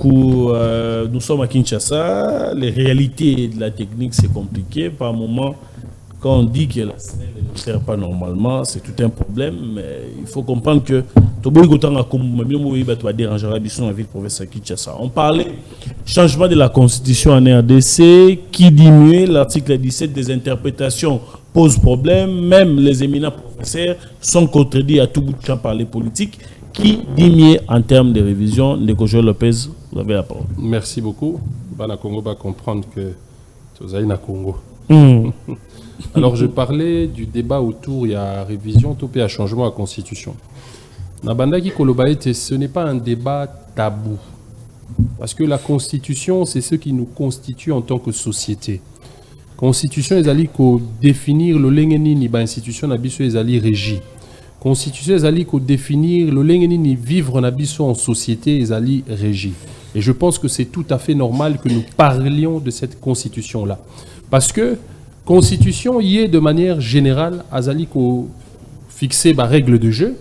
beaucoup. Nous sommes à Kinshasa. Les réalités de la technique, c'est compliqué. Par moment, quand on dit que la SNEL ne sert pas normalement, c'est tout un problème. Mais il faut comprendre que on parlait changement de la constitution en RDC qui diminue l'article 17 des interprétations pose problème. Même les éminents professeurs sont contredits à tout bout de champ par les politiques. Qui dit mieux en termes de révision? Ndeko Lopez, vous avez la parole. Merci beaucoup. Bana Congo va comprendre que tu es na Congo. Alors, je parlais du débat autour, il y a révision, topé à changement à la Constitution. Nabandaki Kolobaete, ce n'est pas un débat tabou. Parce que la Constitution, c'est ce qui nous constitue en tant que société. Constitution, ils allaient définir le lengenini, institution nabiso, ils allaient régir. Constitution, ils allaient définir le lengenini, vivre nabiso en société, ils allaient régir. Et je pense que c'est tout à fait normal que nous parlions de cette Constitution-là. Parce que Constitution y est de manière générale, azali ko fixer ba règle de jeu,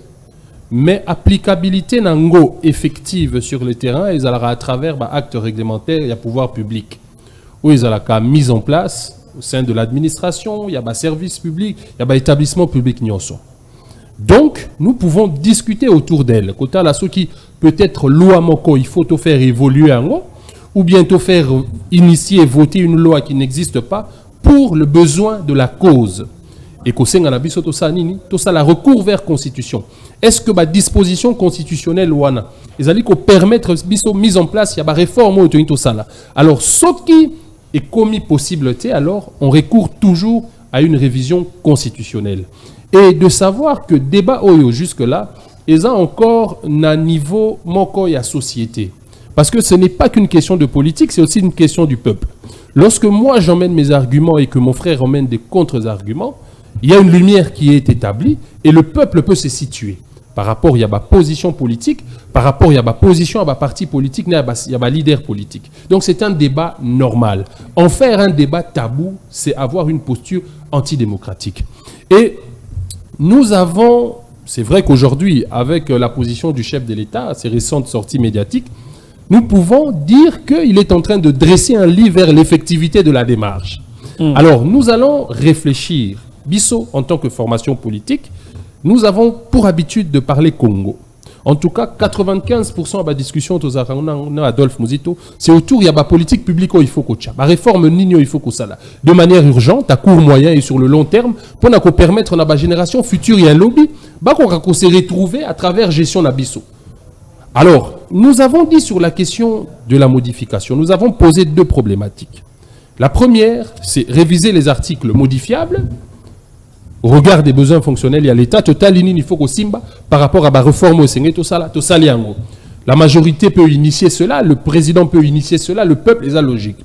mais applicabilité nango effective sur le terrain, ils allaient à travers ba actes réglementaires et à pouvoir public, où ils allaient mise en place au sein de l'administration, il y a ba service public, il y a ba établissement public nyonso. Donc, nous pouvons discuter autour d'elle. Côté là, ce qui peut être loi moko, il faut te faire évoluer en haut, ou bien te faire initier, voter une loi qui n'existe pas, pour le besoin de la cause. Et qu'au sein de la biso, tout ça, la recours vers constitution. Est-ce que la disposition constitutionnelle ouana, ils allaient permettre biso mise en place, il y a une réforme au tout ça là. Alors, ce qui est commis possibilité, alors on recourt toujours à une révision constitutionnelle. Et de savoir que débat oyo jusque là, ils ont encore un niveau moko ya société. Parce que ce n'est pas qu'une question de politique, c'est aussi une question du peuple. Lorsque moi j'emmène mes arguments et que mon frère emmène des contre-arguments, il y a une lumière qui est établie et le peuple peut se situer. Par rapport, il y a ma position politique, par rapport, il y a ma position à ma parti politique, il y a ma leader politique. Donc c'est un débat normal. En faire un débat tabou, c'est avoir une posture antidémocratique. Et nous avons, c'est vrai qu'aujourd'hui, avec la position du chef de l'État, ces récentes sorties médiatiques, nous pouvons dire qu'il est en train de dresser un lit vers l'effectivité de la démarche. Alors, nous allons réfléchir. Bisso, en tant que formation politique, nous avons pour habitude de parler Congo. En tout cas, 95% de la discussion Adolphe Muzito, c'est autour de la politique publique il faut que la réforme Nino il faut que ça de manière urgente, à court, moyen et sur le long terme, pour permettre à la génération future et un lobby, qu'on se retrouver à travers gestion d'Abisso. Alors, nous avons dit sur la question de la modification, nous avons posé deux problématiques. La première, c'est réviser les articles modifiables au regard des besoins fonctionnels. Il y a l'État total, il faut qu'au Simba, par rapport à la réforme au Séné, tout ça, la majorité peut initier cela, le président peut initier cela, le peuple est à logique.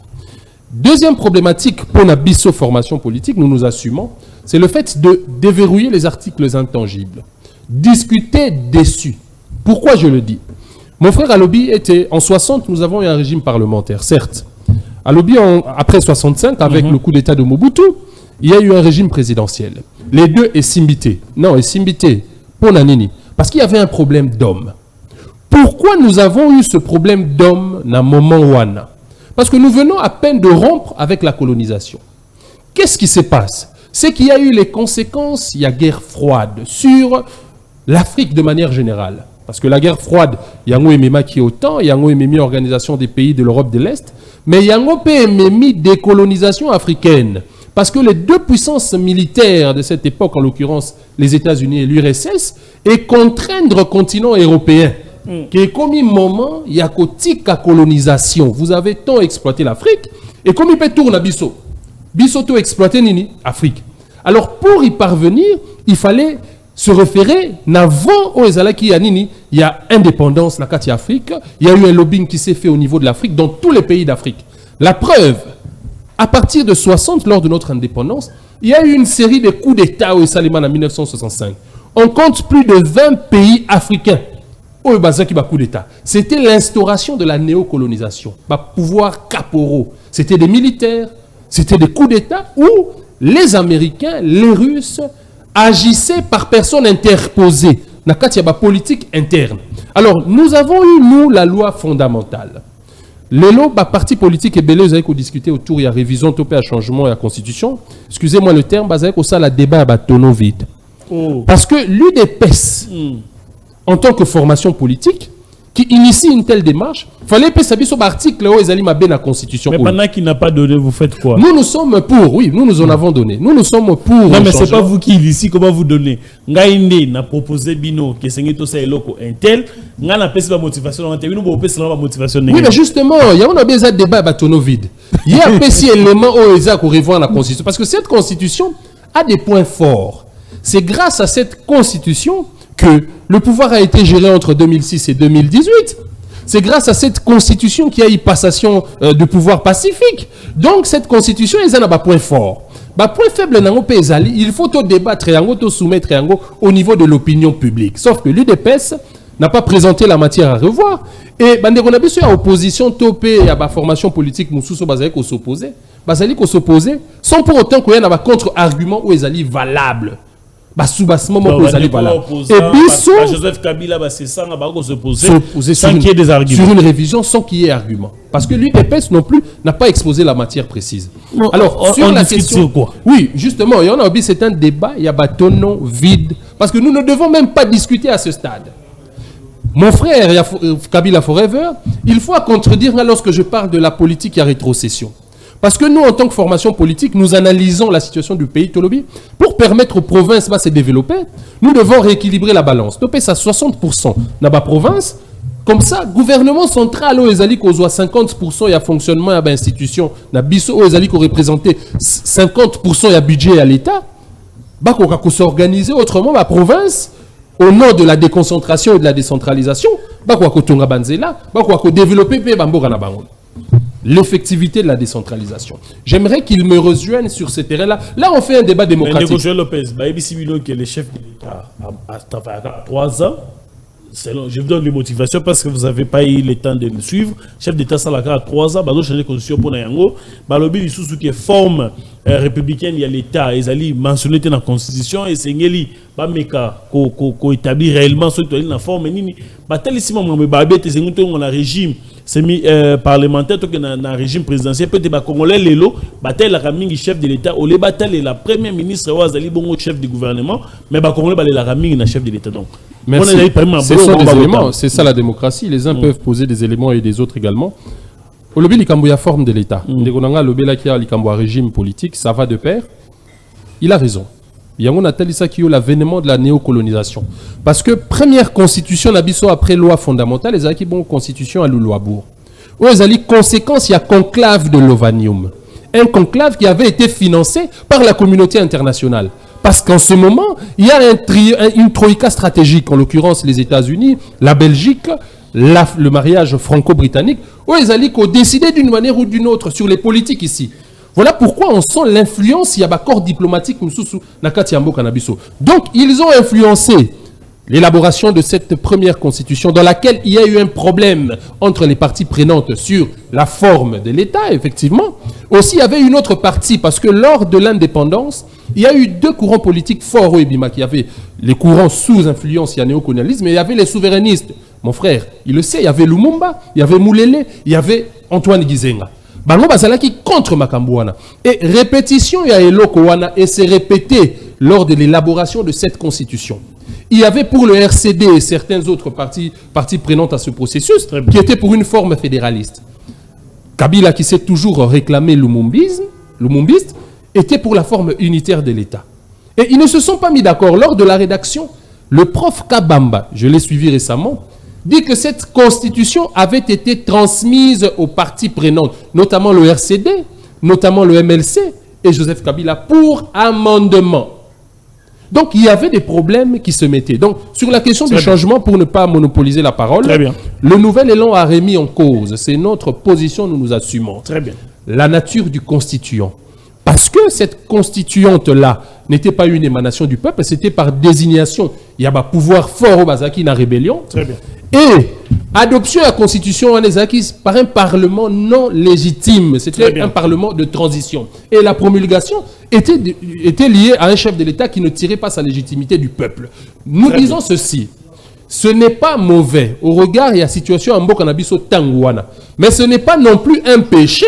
Deuxième problématique pour la bisso formation politique, nous nous assumons, c'est le fait de déverrouiller les articles intangibles. Discuter dessus. Pourquoi je le dis? Mon frère Alobi était, en 60, nous avons eu un régime parlementaire, certes. Alobi, après 65, avec le coup d'État de Mobutu, il y a eu un régime présidentiel. Les deux est simbité. Non, est simbité pour Nanini. Parce qu'il y avait un problème d'homme. Pourquoi nous avons eu ce problème d'homme dans le moment ouana? Parce que nous venons à peine de rompre avec la colonisation. Qu'est-ce qui se passe? C'est qu'il y a eu les conséquences, il y a guerre froide sur l'Afrique de manière générale. Parce que la guerre froide, il y a un MMA qui est autant, il y a un MMA organisation des pays de l'Europe de l'Est, mais il y a un MMA décolonisation africaine. Parce que les deux puissances militaires de cette époque, en l'occurrence les États-Unis et l'URSS, est contraindre le continent européen. Qui est comme un moment, il y a une colonisation. Vous avez tant exploité l'Afrique, et comme il peut tourner à Bisso. Bisso tout exploité l'Afrique. Alors pour y parvenir, il fallait se référer avant au Ezalaki Yanini, il y a indépendance dans la Afrique, il y a eu un lobbying qui s'est fait au niveau de l'Afrique, dans tous les pays d'Afrique. La preuve, à partir de 60, lors de notre indépendance, il y a eu une série de coups d'État au Salima en 1965. On compte plus de 20 pays africains au coup d'État. C'était l'instauration de la néocolonisation, pouvoir caporaux. C'était des militaires, c'était des coups d'État où les Américains, les Russes, agissaient par personnes interposées. Dans la politique interne. Alors, nous avons eu, nous, la loi fondamentale. Les lots, parti politique et belé, vous avez discuté autour, il y a révision, topé à changement et à constitution. Excusez-moi le terme, vous avez ça la débat à tonneau vide. Parce que l'UDPS, en tant que formation politique, qui initie une telle démarche, il fallait que ça soit l'article où ils allaient bien la constitution. Mais pendant qu'il n'a pas donné, vous faites quoi? Nous sommes pour, oui, nous en avons donné. Nous sommes pour. Non, mais c'est pas vous qui ici, comment vous donnez? Ngaïndé n'a proposé Bino, qui est tout ça et loco, un tel, n'a pas la motivation, nous motivation. Oui, mais justement, il y a un débat à tonneau vide. Il y a un petit élément où ils ont revoir la constitution. Parce que cette constitution a des points forts. C'est grâce à cette constitution que le pouvoir a été géré entre 2006 et 2018. C'est grâce à cette constitution qu'il y a eu passation de pouvoir pacifique. Donc, cette constitution, elle a un point fort. Point faible, il faut tout débattre, tout soumettre au niveau de l'opinion publique. Sauf que l'UDPS n'a pas présenté la matière à revoir. Et on a bien opposition topée à la formation politique, nous s'opposer. Sans pour autant qu'il y ait un contre-argument où ils allaient valables. Joseph Kabila c'est ça s'opposer sans qu'il y ait des arguments. Sur une révision sans qu'il y ait argument. Parce que l'UDPS non plus n'a pas exposé la matière précise. Non, alors, sur la question quoi? Oui, justement, il y en a c'est un débat, il y a bâtonnon vide. Parce que nous ne devons même pas discuter à ce stade. Mon frère, Kabila Forever, il faut contredire lorsque je parle de la politique à rétrocession. Parce que nous, en tant que formation politique, nous analysons la situation du pays, Tolobi, pour permettre aux provinces de se développer. Nous devons rééquilibrer la balance. Topé ça 60% dans la province. Comme ça, gouvernement central, où ils allaient 50% de fonctionnement de l'institution, dans biso où ils allaient représenter 50% de budget à l'État, bah qu'on s'organiser autrement la province au nom de la déconcentration et de la décentralisation, bah qu'on tonga banzela, bah qu'on développer bamboka na bango. L'effectivité de la décentralisation. J'aimerais qu'il me rejoigne sur ce terrain-là. Là, on fait un débat démocratique. Mais Lopez, qui est le chef de l'État à 3 ans, je vous donne les motivations parce que vous n'avez pas eu le temps de le suivre. Chef d'État Salaka à 3 ans, il a changé de constitution pour Nayango. Il y a qui est forme républicaine, il y a l'État, ils allaient mentionner dans la constitution et c'est Ngeli, qui établit réellement ce qui est la forme. On a régime semi-parlementaire, dans le régime présidentiel, peut-être que Congolais, Lelo, bataille la Raming, chef de l'État, ou les batailles la première ministre, Ouazali Bongo, chef du gouvernement, mais Congolais, la Raming, chef de l'État. Donc, c'est ça la démocratie. Les uns peuvent poser des éléments et des autres également. Au lobby, il y a forme de l'État. Le régime politique, ça va de pair. Il a raison. Il y a l'avènement de la néocolonisation. Parce que première constitution, après loi fondamentale, les acquis bon constitution à Louloabourg. Où les alliés conséquences, il y a conclave de Lovanium. Un conclave qui avait été financé par la communauté internationale. Parce qu'en ce moment, il y a une troïka stratégique, en l'occurrence les États-Unis, la Belgique, le mariage franco-britannique, où les alliés ont décidé d'une manière ou d'une autre sur les politiques ici. Voilà pourquoi on sent l'influence, il y a un accord diplomatique. Donc, ils ont influencé l'élaboration de cette première constitution dans laquelle il y a eu un problème entre les parties prenantes sur la forme de l'État, effectivement. Aussi, il y avait une autre partie, parce que lors de l'indépendance, il y a eu 2 courants politiques forts au Ebima. Il y avait les courants sous influence, il y a néocolonialisme, mais il y avait les souverainistes. Mon frère, il le sait, il y avait Lumumba, il y avait Moulele, il y avait Antoine Gizenga. Bango bazalaki contre Makambouana. Et répétition il y a Eloko wana et c'est répété lors de l'élaboration de cette constitution. Il y avait pour le RCD et certaines autres parties prenantes à ce processus qui étaient pour une forme fédéraliste. Kabila qui s'est toujours réclamé lumumbiste était pour la forme unitaire de l'État. Et ils ne se sont pas mis d'accord lors de la rédaction. Le prof Kabamba, je l'ai suivi récemment, dit que cette constitution avait été transmise aux parties prenantes, notamment le RCD, notamment le MLC et Joseph Kabila pour amendement. Donc, il y avait des problèmes qui se mettaient. Donc, sur la question du changement, pour ne pas monopoliser la parole, le nouvel élan a remis en cause. C'est notre position, nous nous assumons. Très bien. La nature du constituant. Parce que cette constituante-là n'était pas une émanation du peuple, c'était par désignation. Il y a un pouvoir fort au Bazaki dans la rébellion. Très bien. Et adoption de la constitution en Ezakis par un parlement non légitime. C'était un parlement de transition. Et la promulgation était liée à un chef de l'État qui ne tirait pas sa légitimité du peuple. Nous disons ceci. ce n'est pas mauvais au regard de la situation en Mboka Nabiso Tangouana. Mais ce n'est pas non plus un péché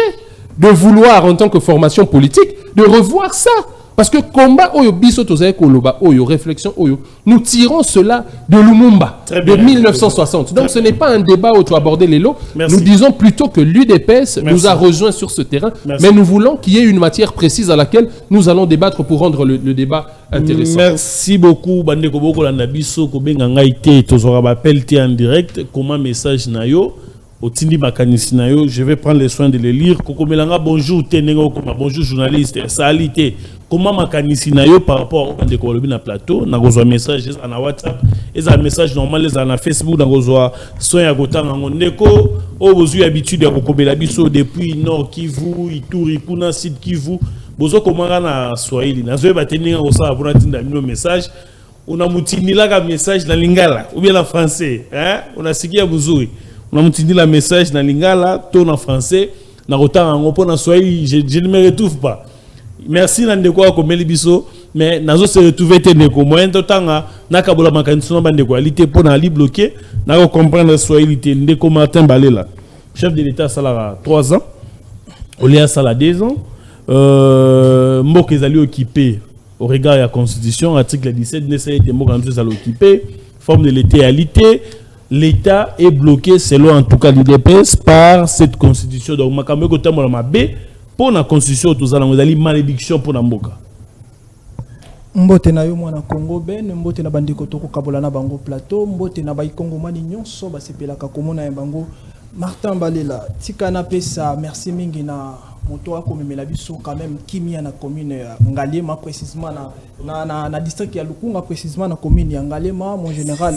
de vouloir, en tant que formation politique, de revoir ça. Parce que combat oyo biso tozaye koloba oyo réflexion oyo, nous tirons cela de Lumumba de 1960. Donc ce n'est pas un débat où tu aborder les lots. Merci. Nous disons plutôt que l'UDPS nous a rejoints sur ce terrain, mais nous voulons qu'il y ait une matière précise à laquelle nous allons débattre pour rendre le débat intéressant. Merci beaucoup Bandeko Boko la Nabiso ko benga ngaite tozora appel en direct comment message na yo Otindi makanisi na yo, je vais prendre le soin de les lire. Koko Melanga, bonjour, tenengo koma, bonjour journaliste, salité. Comment makanisi na yo par rapport au Bandeko Bolobi na plateau, na gozo message na WhatsApp, et un message normal les na Facebook, na gozo soin ya gotanga ngondeko, o bozu habitude ya kokobela biso depuis Nord Kivu, Ituri, kuna Sud Kivu, bozo komanga na Swahili. Na zo ba teninga osa abona tinda mino message. On a mutinila ka message na lingala ou bien en français, hein? On a sikia buzuri. On a dit la message dans lingala, ton en français, na rotan en opon en swahili, je ne me retrouve pas. Merci Nandeko comme Elibiso, mais nazo se retrouver teneko moyen de temps na kabola makanisi na bandekoalité pour na li bloqué, na comprendre swahili Ndeko Martin Balela. Chef de l'État salara 3 ans, Olia sala 2 ans. Mboka ezali occupé au regard de la Constitution, article 17, nécessité Mboka ezali occupé, forme de l'État. L'État est bloqué, selon en tout cas l'UDPS, par cette constitution. Donc, je vais pour la constitution, tout ça, une malédiction pour la Mboka. Mbote na yo mwana Congo ben, mbote na bandeko toko kabola na bango plateau, mbote na bayi Congo mani nyonso ba sepelaka komona ya bango. Martin Balela, tika na pesa, merci mingi na moto a komemela biso quand même kimia na commune Ngalema précisément na district ya Lukunga précisément na commune ya Ngalema. Mon général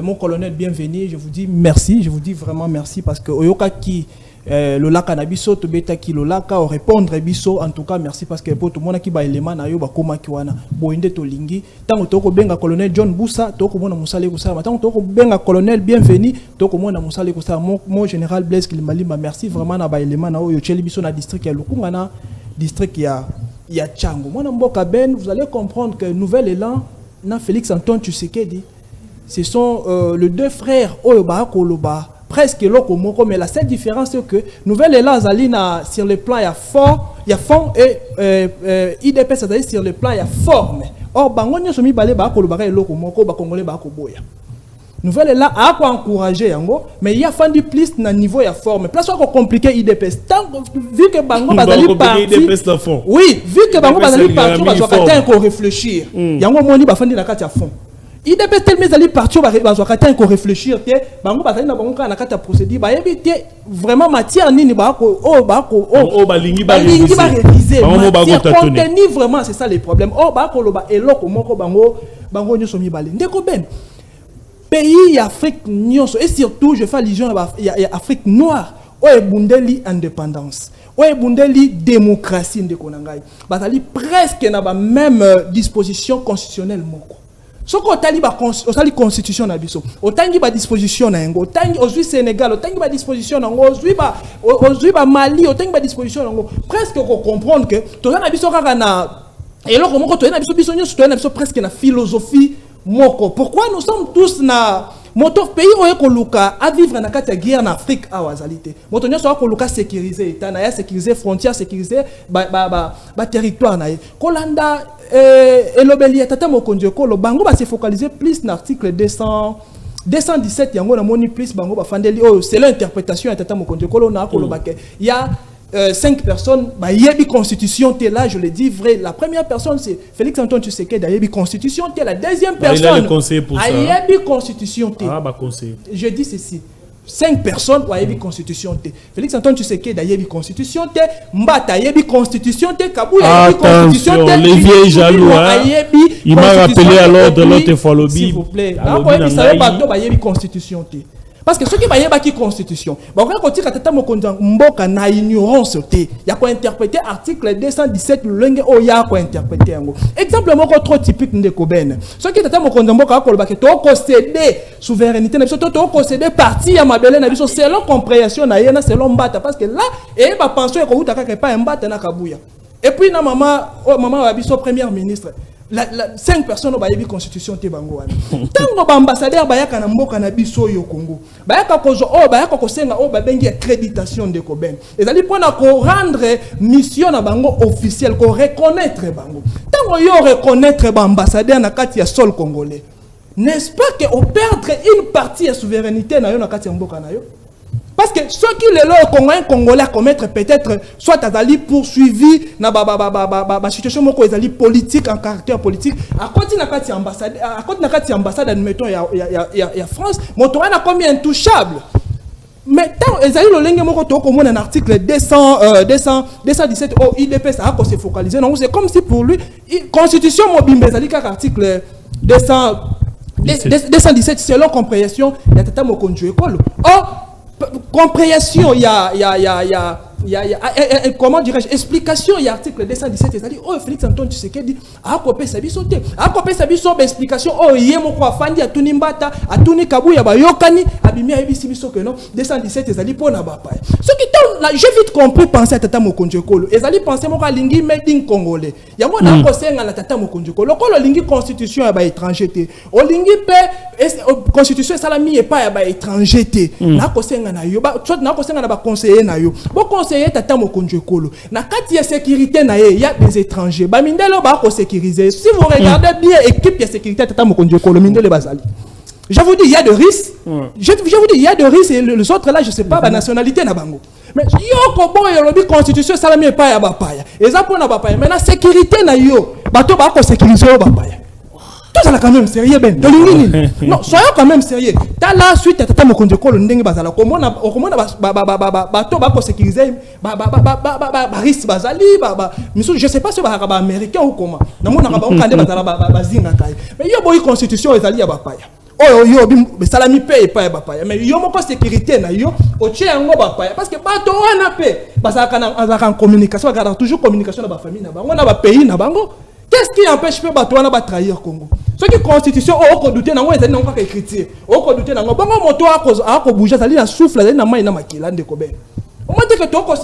mon colonel bienvenu, je vous dis merci, je vous dis vraiment merci parce que oyoka ki le lac Anabiso to beta ki le lac au répondre biso en tout cas merci parce que pour tout monde qui ba élément na yo ba koma ki wana boinde to lingi tango to ko benga colonel John Boussa to ko mona musale ko sa tango to ko benga colonel bienvenu to ko mona musale ko sa mon général Blaise Kilimbalimba merci vraiment na ba élément na yo cheli biso na district ya Lukunga na district ya Tchango mona mboka ben vous allez comprendre que nouvel élan na Félix Antoine Tshisekedi ce sont les deux frères Oyoba Koloba presque lokomoko, mais la seule différence c'est que nouvelle élan Zalina sur le plan il y a fond et IDPS Zali sur le plan il y a forme. Or bangonyo somi balé ba Koloba et lokomoko ba congolais ba koboya. Nouvelle élan a quoi encourager yango, mais il y a fandi plus na niveau ya forme. Place quoi compliqué IDPS tant vu que bango bazali parti. Oui, vu que bango bazali parti, ba zoka ko réfléchir. Yango moni ba fandi na kati ya fond. Il dépend tellement d'aller partir, on réfléchir, bango bazali na bango na kata procédure, ba yebi vraiment matière nini ba ko balingi ba réviser, contenu vraiment c'est ça le problème. Ba ko loba eloko moko bango nyoso mi balé. Ndeko ben pays Afrique nyonso et surtout je fais allusion à Afrique noire o ebundeli indépendance. O ebundeli démocratie ndeko nangai. Bazali presque na ba même disposition constitutionnelle moko. Ce qu'on t'a dit, la constitution na biso, autant qu'il y a disposition na ngo, autant aujourd'hui Sénégal, autant qu'il y a disposition na ngo, aujourd'hui Mali, autant qu'il y a disposition na ngo, presque qu'on comprendre que tout na biso kaka na et là comment tout na biso nyonso tout na biso presque na philosophie moko. Pourquoi nous sommes tous na moto pays oye koluka à vivre na kati ya guerre na Afrique a wazalité. Moto nyonso a koluka sécuriser état na ya sécuriser frontières, sécuriser ba territoire na ye. Kolanda et l'obéli tata mokonzi ekolo bango ba se focaliser plus na article 217 yango na moni plus bango ba fandeli c'est l'interprétation ya tata mokonzi ekolo na koloba ke il y a 5 personnes ba yebi constitution té là je le dis vrai la première personne c'est Félix Antoine Tshisekedi yebi constitution té la deuxième personne il a le conseil pour ça yebi constitution té ba conseil je dis ceci 5 personnes ont yebi constitution té Félix Antoine Tshisekedi yebi constitution té Mbata yebi constitution té Kabila yebi constitution té les vieilles jaloux il m'a rappelé à l'ordre l'autre fois lobby s'il vous plaît na ça bato ba yebi constitution té parce que ceux qui baillent qui constitution bon quand on dit que tata mokonzi mboka na ignorance té ya ko interpréter article 217 lenge o ya ko interpréter ngo exemple moko trop typique ndeko ben ceux qui tata mokonzi mboka ko lobaka to concéder souveraineté na biso to concéder partie ya mabele na biso selon compréhension na yena selon Mbata parce que là et ba pension ko utaka ke pas Mbata na Kabuya et puis na maman wa biso première ministre 5 personnes ont une constitution te bango wana. Tant que ambassadeur bayaka na mboka na biso yo Congo. Bayaka kozo bayaka kosenga babengi accréditation de Koben. Ezali pona ko rendre mission na bango officielle, ko reconnaître bango. Tant que yo reconnaître ba ambassadeur na kati ya sol congolais. N'est-ce pas que on perdre une partie de souveraineté na yo na kati ya mboka na yo? Parce que ceux qui les Congolais commettre peut-être soit azali poursuivi na situation moko ezali politique en caractère politique à côté na kati ambassade admettons ya France moto na combien intouchable. Mais tant ezali lolenge moko to komona un article 217 au IDP ça a se focaliser non c'est comme si pour lui constitution mobimbe ezali ka article 217 selon compréhension ya tata mokonjo ekolo. Compréhension, il y a comment dirais-je, explication, il y a article 217, c'est-à-dire, Félix Antoine Tshisekedi a copé sa bisote, a copé sa bisote, explication, yemo kwa fandi, a tuni mbata, a tuni kabu, ya ba yokani, a bimi a ebisi biso que non, 217, c'est-à-dire, pour na bapa. Ce qui tombe, j'ai vite compris penser à Tata Mokonjekolo, et ça penser moi à lingi made in congolais. Il y a moi na kosenga na Tata Mokonjekolo, ko lo lingi constitution ya ba étranger te. O lingi pe constitution salami e pa ya ba étranger te. Na kosenga na yo, ba soit na kosenga na ba conseiller na yo. Bo conseiller Tata Mokonjekolo. Na kati ya sécurité na ye, il y a des étrangers. Ba mindelo ba ko sécuriser. Si vous regardez bien équipe ya sécurité Tata Mokonjekolo, mindelo bazali. Je vous dis, il y a de risques. Je vous dis, il y a de risques et les autres là, je ne sais pas, la nationalité na bango. Mais yo kobo yo lobi constitution salami pa ya bapaya. Eza pona bapaya. Mais la sécurité na yo, bato ba ko sécuriser yo bapaya. Tout ça là quand même sérieux ben. Non, soyons quand même sérieux. T'as la suite Tata Mokonjekolo ndenge bazala. Komona bato ba ko sécuriser risque bazali je sais pas si ba américain ou comment. Na mona ba okande bazala bazinga kai. Mais yo boy constitution ezali ya bapaya. Yo salami paye pas bapaya mais yo moko sécurité na yo otie yango bapaya parce que bato wana pe basaka en communication garder toujours communication na ba famille na bango na ba pays na bango. Qu'est-ce qui empêche pe bato wana ba trahir Congo? Ce qui constitution ko douter na ngo ezali na ngo ka écriture ko douter na ngo bango moto ako bouger sali na souffle ezali na mai na makila ndeko ben. On m'a dit que toko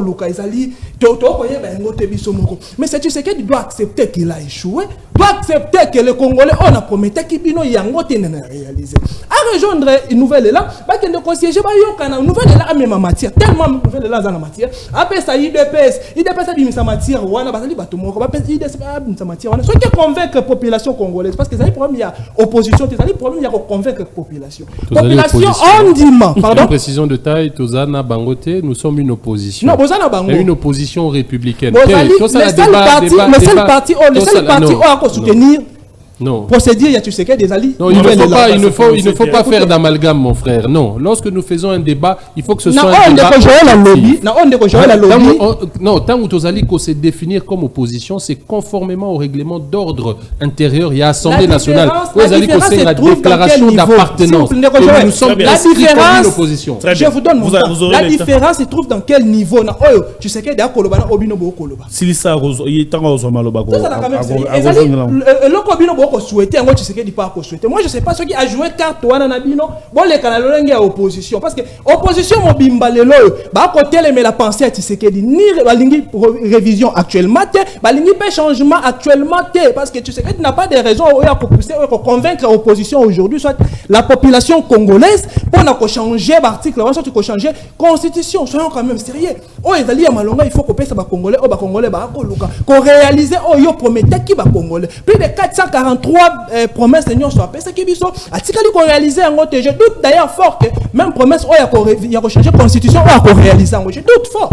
luka ezali toko yeba ngo te biso moko. Mais c'est tu sais qu'il doit accepter qu'il a échoué, doit accepter que les Congolais on a promis ki bino yango te na réaliser. À rejoindre une nouvelle là, ba kende ko siéger ba yokana nouvelle là même matière, tellement nouvelle là dans la matière. Après ça IDPS a bimisa matière wana bazali bato moko ba pesi IDPS bimisa matière wana. Ce qui convaincre population congolaise parce que ça problème il y a opposition, ça problème il y a convaincre population. Population ondiment, pardon. Précision de taille Tozana Bango. Nous sommes une opposition. Non, mais une opposition républicaine. Le seul parti à soutenir. Non. Procédure, il y a tu sais qu'il y a des alliés. Non, il ne faut pas faire d'amalgame, mon frère. Non, lorsque nous faisons un débat, il faut que ce soit un débat. Non, tant que tu as se définir comme opposition, c'est conformément au règlement d'ordre intérieur. Il y a Assemblée nationale. La déclaration d'appartenance. Nous sommes inscrits comme une opposition. Je vous donne mon temps. La différence se trouve dans quel niveau? Tu sais qu'il y a Kolobana Obino Bokoloba. Silisa il est temps aux Omaloba. Souhaiter moi tu sais qu'il dit pas souhaiter moi je sais pas ce qui a joué carte wana na bino bon les canalolenge à opposition parce que opposition mobimba lelo ba côté mais la pensée tu sais qu'il dit ni balingi révision actuellement balingi pas changement actuellement parce que tu sais qu'il n'a pas de raison pour pousser pour convaincre l'opposition aujourd'hui soit la population congolaise pour changer l'article on soit changer constitution soyons quand même sérieux ezali ya malonga il faut que ça ba congolais congolais ba koluka ko réaliser yo promettait qui ba congolais plus de 443 promesses de soit ce qui biso atikali ko réaliser en je doute d'ailleurs fort que même promesse il y a changer constitution ou à réaliser je doute fort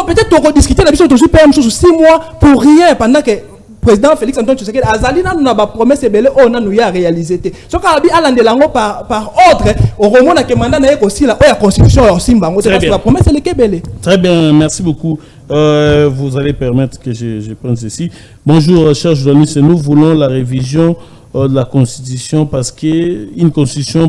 peut-être on rediscuter la biso toujours PM sous 6 mois pour rien pendant que président Félix Antoine Tshisekedi azali na ba promesse belé on a nous ya réaliser té so ka bi alandelango par ordre au remona que mandat na aussi la constitution aussi mbango c'est parce que la promesse elle est belé. Très bien, merci beaucoup. Vous allez permettre que je prenne ceci. Bonjour chers journalistes, nous voulons la révision de la constitution parce que une constitution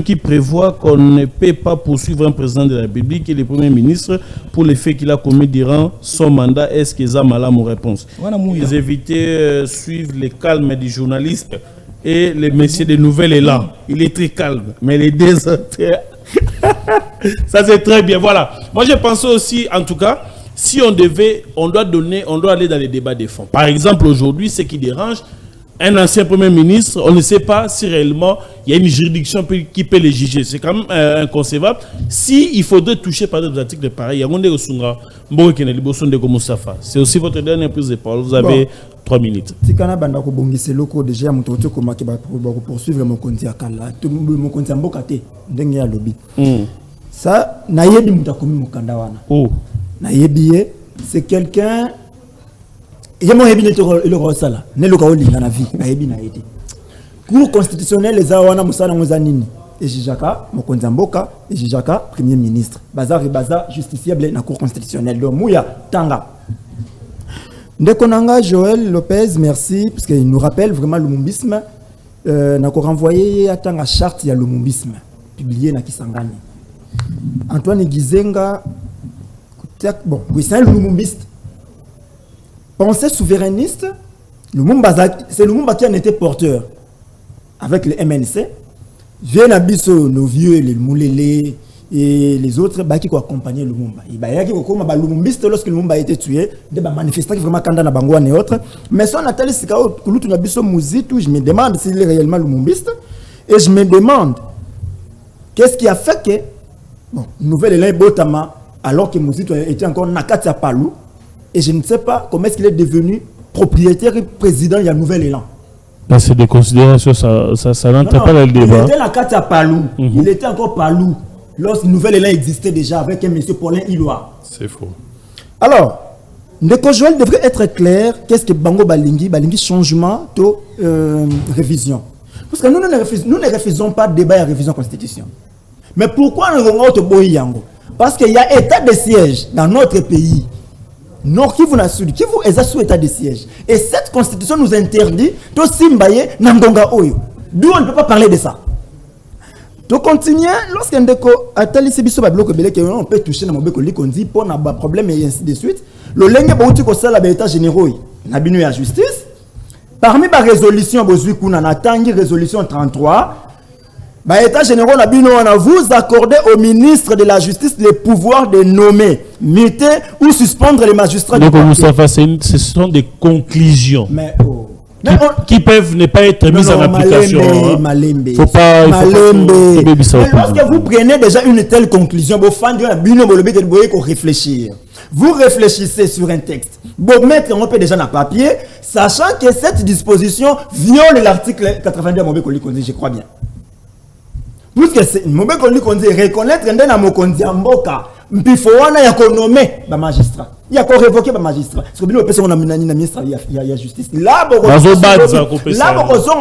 qui prévoit qu'on ne peut pas poursuivre un président de la République et le premier ministre pour les faits qu'il a commis durant son mandat. Est-ce que ça m'a là mon réponse? Les invités suivent les calmes du journaliste et le messieurs des nouvelles est là. Il est très calme, mais les deux autres... Ça c'est très bien, voilà. Moi je pensais aussi, en tout cas, Si on doit aller dans les débats des fonds. Par exemple, aujourd'hui, ce qui dérange, un ancien Premier ministre, on ne sait pas si réellement il y a une juridiction qui peut les juger. C'est quand même inconcevable. Si il faudrait toucher par des articles pareils, c'est aussi votre dernière prise de parole. Vous avez 3 minutes. Si on a déjà poursuivre mon compte à Kala, mon compte à Mbokate, dengue lobby. Ça, naïebi mutakomi mukandawana. Oh. Naïebi, c'est quelqu'un. Il y a mon ébi le rosala. Ne le kaoli dans la vie. Naïebi naïebi. Cour constitutionnel les awana musana muzanini. Et Jijaka, mon compte à Mboka, et Jijaka, premier ministre. Bazar et bazar, justiciable na cour constitutionnelle. Donc Mouya Tanga. Ndekonanga Joël Lopez, merci, parce qu'il nous rappelle vraiment le lumumbisme. N'a qu'on renvoyé à Tanga charte, il y a le lumumbisme, publié dans Kisangani. Antoine Gizenga, bon, oui, c'est un lumumbiste. Pensée souverainiste, c'est Lumumba qui en était porteur. Avec le MNC, viennent à Bisso, nos vieux, les Moulélé, et les autres qui ont accompagné Lumumba. Il y a qui ont été lumumbiste lorsque Lumumba a été tué, des manifestants qui vraiment kanda na bangouane et autres. Mais si on a tel sikao kulutu na biso muzitu, je me demande s'il est réellement lumumbiste et je me demande qu'est-ce qui a fait que bon, nouvelle élan Botama alors que muzitu était encore nakati à Palou et je ne sais pas comment est-ce qu'il est devenu propriétaire et président il y a nouvel élan. Là, c'est des considérations, ça n'entre pas dans le débat. Il était nakati à Palou, il était encore Palou. Lorsque Nouvelle Élan existait déjà avec un monsieur Paulin Iloa. C'est faux. Alors, Ndeko Joël devrait être clair. Qu'est-ce que Bango Balingi changement de révision. Parce que nous ne refusons pas de débat et révision de la Constitution. Mais pourquoi nous avons autre Yango? Parce qu'il y a état de siège dans notre pays. Nord Kivu na Sud Kivu est sous état de siège. Et cette Constitution nous interdit de Simbaye Nangonga Oyo. D'où on ne peut pas parler de ça. Donc continuer lorsqu'on déco atali sebiso ba bloc belé on peut toucher na mobeko likondi pour na ba problème et ainsi de suite le lenge bauti ko sala ba état généraux na binu ya justice parmi ba résolution bozui kuna na tangi résolution 33 ba état généraux na binu on a vous accordez au ministre de la justice le pouvoir de nommer, muter ou suspendre les magistrats. Donc Moustapha, ce sont des conclusions. Mais qui peuvent ne pas être mises en application. Malembe. Faut pas. Mais lorsque vous prenez déjà une telle conclusion, vous réfléchir. Vous réfléchissez sur un texte. Vous mettre un peu déjà dans papier, sachant que cette disposition viole l'article 82 de Mobeko Likondi, je crois bien. Puisque c'est Mobeko Likondi reconnaître un Mokondi Mboka, puis faut nommer le magistrat. Il y a qu'à révoquer le magistrat. Parce que nous, on a ministre, il y a justice. Là, on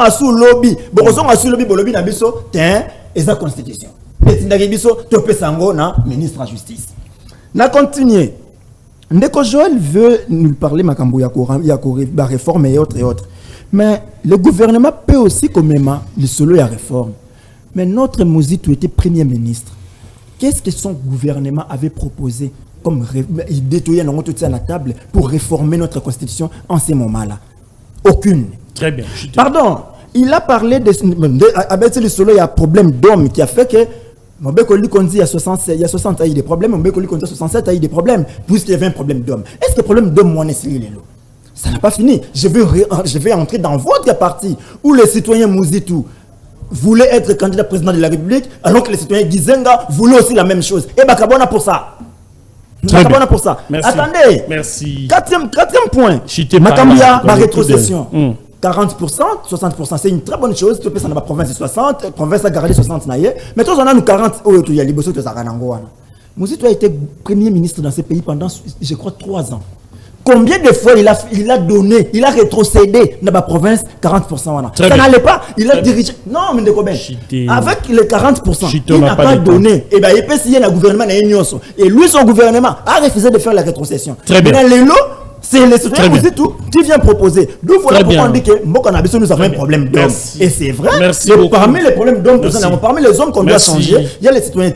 a sous lobby. Lobby, n'a et la constitution. Et n'a ministre de la justice. On continue. Ndeko Joël veut nous parler de la réforme et autres et autres. Mais le gouvernement peut aussi quand même le solo la réforme. Mais notre Mouzito était premier ministre. Qu'est-ce que son gouvernement avait proposé comme détoyer la table pour réformer notre constitution en ces moments-là? Aucune. Très bien. Pardon, il a parlé avec le solo, il y a un problème d'homme qui a fait que Mobeko Likondi il y a 60 il y a eu des problèmes, Mobeko Likondi il y a 67 il y a eu des problèmes, puisqu'il y avait un problème d'homme. Est-ce que le problème d'homme, moi, ça n'a pas fini. Je vais entrer dans votre parti où les citoyens Mouzitou voulait être candidat président de la République, alors que les citoyens Gizenga voulaient aussi la même chose. Et Bakabona pour ça. Bakabona pour ça. Merci. Attendez. Merci. Quatrième point. Makambia, ma rétrocession. 40%, 60%, c'est une très bonne chose. Tu peux ça dans la province de 60, province a gardé 60 naïe. Mais toi, on a nous 40. Oh, tu y a les bossos de Zaranangoana. Mouzito a été premier ministre dans ce pays pendant, je crois, 3 ans. Combien de fois il a donné, il a rétrocédé dans la province 40%. Ça n'allait pas, il a dirigé. Non, mais de combien? Avec les 40%, il n'a pas donné. Et bien, il peut signer le gouvernement et lui, son gouvernement a refusé de faire la rétrocession. Très bien. Mais les lots, c'est les citoyens qui viennent proposer. Donc voilà pourquoi on dit que Mboka-Nabiso nous avons un problème d'homme. Et c'est vrai. Merci. Parmi les problèmes d'hommes, parmi les hommes qu'on doit changer, il y a les citoyens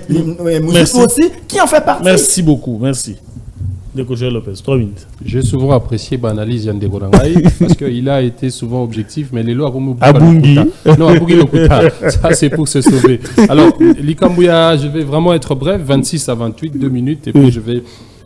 aussi qui en fait partie. Merci beaucoup. Merci. Lopez, 3 minutes. J'ai souvent apprécié l'analyse Yann Degorangaï parce qu'il a été souvent objectif, mais les lois Abungi. Non, Abungi Lokuta. Ça, c'est pour se sauver. Alors, Likambouya, je vais vraiment être bref, 26 à 28, 2 minutes, et puis je vais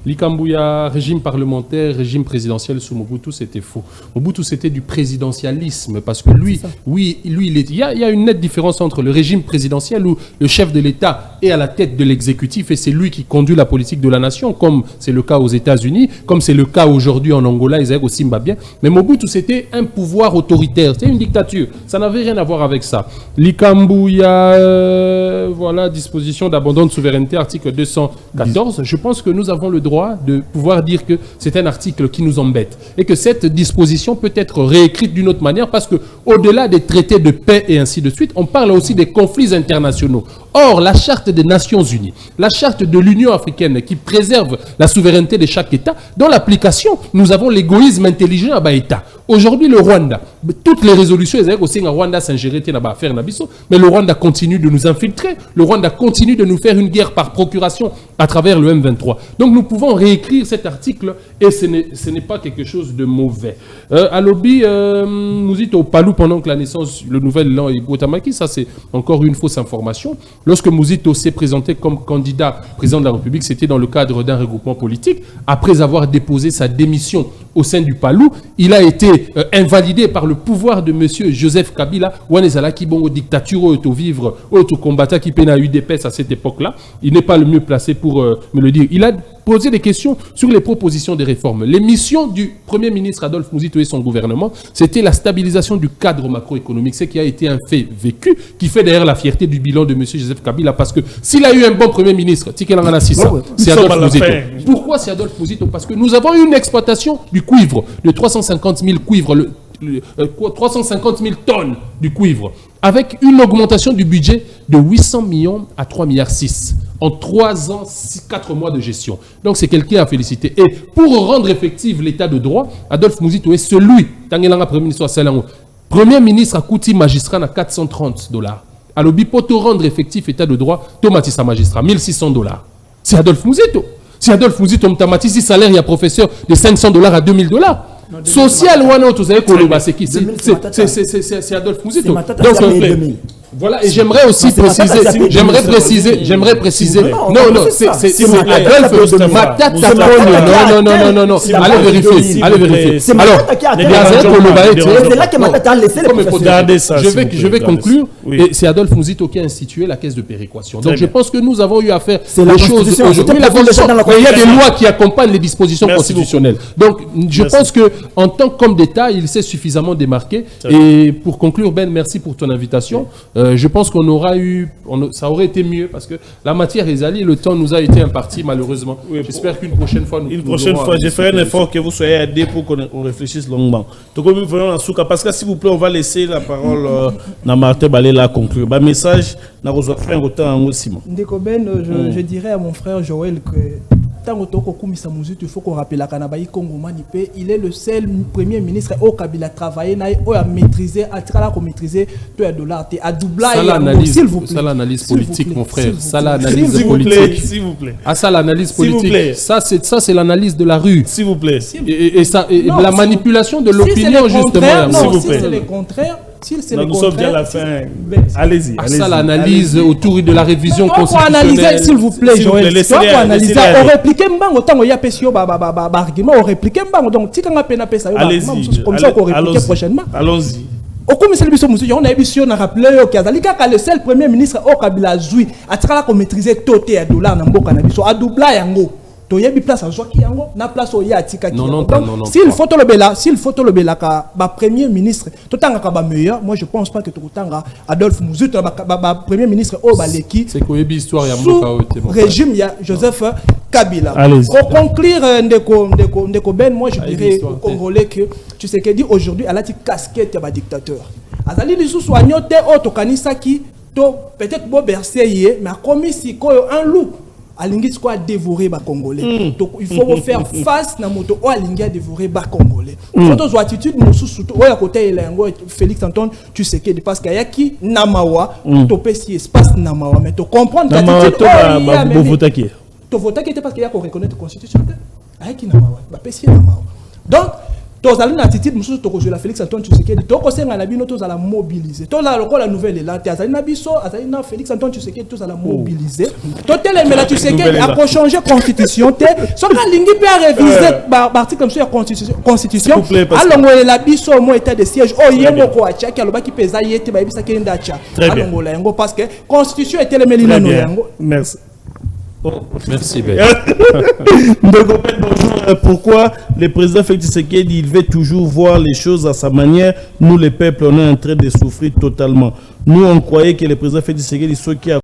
Likambuya, régime parlementaire, régime présidentiel sous Mobutu, c'était faux. Mobutu, c'était du présidentialisme parce que lui, il y a une nette différence entre le régime présidentiel où le chef de l'État est à la tête de l'exécutif et c'est lui qui conduit la politique de la nation, comme c'est le cas aux États-Unis, comme c'est le cas aujourd'hui en Angola, au Zimbabwe. Mais Mobutu, c'était un pouvoir autoritaire, c'était une dictature. Ça n'avait rien à voir avec ça. Likambuya, voilà, disposition d'abandon de souveraineté, article 214. Je pense que nous avons le droit de pouvoir dire que c'est un article qui nous embête et que cette disposition peut être réécrite d'une autre manière parce que au-delà des traités de paix et ainsi de suite, on parle aussi des conflits internationaux. Or, la charte des Nations Unies, la charte de l'Union africaine qui préserve la souveraineté de chaque État, dans l'application, nous avons l'égoïsme intelligent à Baïta. Aujourd'hui, le Rwanda, toutes les résolutions, aussi Rwanda s'ingérer dans l'affaire Nabiso, mais le Rwanda continue de nous infiltrer, le Rwanda continue de nous faire une guerre par procuration à travers le M23. Donc nous pouvons réécrire cet article et ce n'est pas quelque chose de mauvais. À Lobby, nous dites au Palou pendant que la naissance, le nouvel Lan et Botamaki, ça c'est encore une fausse information. Lorsque Mouzito s'est présenté comme candidat président de la République, c'était dans le cadre d'un regroupement politique. Après avoir déposé sa démission au sein du Palou, il a été invalidé par le pouvoir de M. Joseph Kabila, Wanezala qui bon dictature, auto-vivre, auto-combattant qui peine à UDPS à cette époque-là. Il n'est pas le mieux placé pour me le dire. Il a posé des questions sur les propositions des réformes. Les missions du Premier ministre Adolphe Mouzito et son gouvernement, c'était la stabilisation du cadre macroéconomique, ce qui a été un fait vécu, qui fait d'ailleurs la fierté du bilan de M. Joseph Kabila, parce que s'il a eu un bon Premier ministre, c'est Adolphe Mouzito. Pourquoi c'est Adolphe Mouzito? Parce que nous avons eu une exploitation du cuivre, de 350 000 cuivres, 350 000 tonnes du cuivre, avec une augmentation du budget de 800 millions à 3,6 milliards en 3 ans, 4 mois de gestion. Donc c'est quelqu'un à féliciter. Et pour rendre effectif l'état de droit, Adolphe Mouzito est celui, Premier ministre à Kouti magistrat à $430. Alors, pour te rendre effectif l'état de droit, Tomatissa magistrat, $1,600. C'est Adolphe Mouzito. Si Adolphe Mouzito, Tomatissa, salaire, il y a professeur de $500 à $2,000. Social ou non, vous avez c'est qui? C'est Adolphe Mouzito. Donc, voilà, et j'aimerais aussi préciser, j'aimerais préciser, non, c'est Adolphe Matata. Non, allez vérifier. Alors, c'est là que Matata a laissé les professeurs. Je vais conclure, et c'est Adolphe Mouzito qui a institué la caisse de péréquation. Donc, je pense que nous avons eu à faire des choses aujourd'hui. Il y a des lois qui accompagnent les dispositions constitutionnelles. Donc, je pense que en tant qu'homme d'État, il s'est suffisamment démarqué. Et pour conclure, Ben, merci pour ton invitation. Je pense qu'on aura eu, ça aurait été mieux parce que la matière est allée, le temps nous a été imparti malheureusement. J'espère qu'une prochaine fois, je ferai un effort que vous soyez aidés pour qu'on réfléchisse longuement. Donc, parce que s'il vous plaît, on va laisser la parole à Martin Balé la conclure. Message, je dirais à mon frère Joël que il faut qu'on rappelle il est le seul premier ministre au Kabila travaillé à maîtriser à maîtriser tout le dollar à doubler s'il vous plaît. Ça l'analyse politique mon frère, ça l'analyse politique s'il vous plaît. Ah ça l'analyse politique. Ça c'est l'analyse de la rue s'il vous plaît. Et ça la manipulation de l'opinion justement s'il vous plaît. Si c'est le contraire, nous sommes bien à la fin. Allez-y. Ça l'analyse autour de la révision constitutionnelle. S'il vous plaît, Joël. On analyse. On réplique mbango tant il y a pesio argument. On réplique mbango donc si quand on peine pesa comme ça on réplique prochainement. Allons-y. Au commissaire Bisso Moussou, on a émission à rappeler que le seul premier ministre au Kabila Zoui a travaillé à maîtriser toté à dollar dans Mboka na biso a doublé yango. Place à Joaki yango na place au Yatika. Non. S'il faut le bela ka premier ministre totanga ka ba meilleur, moi je pense pas que totanga Adolphe Mouzito ba premier ministre au baleki. C'est quoi histoire ya Mboka régime ya Joseph Kabila. Pour conclure ndeko Ben, moi je dirais aux Congolais que tu sais que dit aujourd'hui à la casquette ya ba dictateur. Azali lisu soignote auto kanisa ki to peut-être bo bercé mais comme si koyo un loup Alingi quoi dévorer bas congolais. Donc il faut faire face na moto o alingi a dévorer bas congolais. Photos attitude musu surtout o ya côté elengo Félix Antoine tu sais que parce qu'il y a qui namawa topé si espace namawa mais tu comprendre l'attitude to votaki. To votaki était parce qu'il y a qu'on reconnaître constitution. Avec qui namawa ba pesi namawa. Donc tous allons attitude monsieur toko la Félix Antoine Tshisekedi toko senga na bino tous à la mobiliser tous la lokola nouvelle est là azali na biso azali na Félix Antoine Tshisekedi tous à la mobiliser totel mais la Tshisekedi a pour changer constitution te soka lingi pe a réviser article comme ça constitution alongo la biso mo état de siège oh yemo ko acha ki aloba ki peza yete ba bisa kenda acha alongo la yango parce que constitution était le melina no yango. Merci. Oh, merci Ben. Bonjour. Pourquoi le président Félix Tshisekedi il veut toujours voir les choses à sa manière? Nous, les peuples, on est en train de souffrir totalement. Nous, on croyait que le président Félix Tshisekedi, ce qui a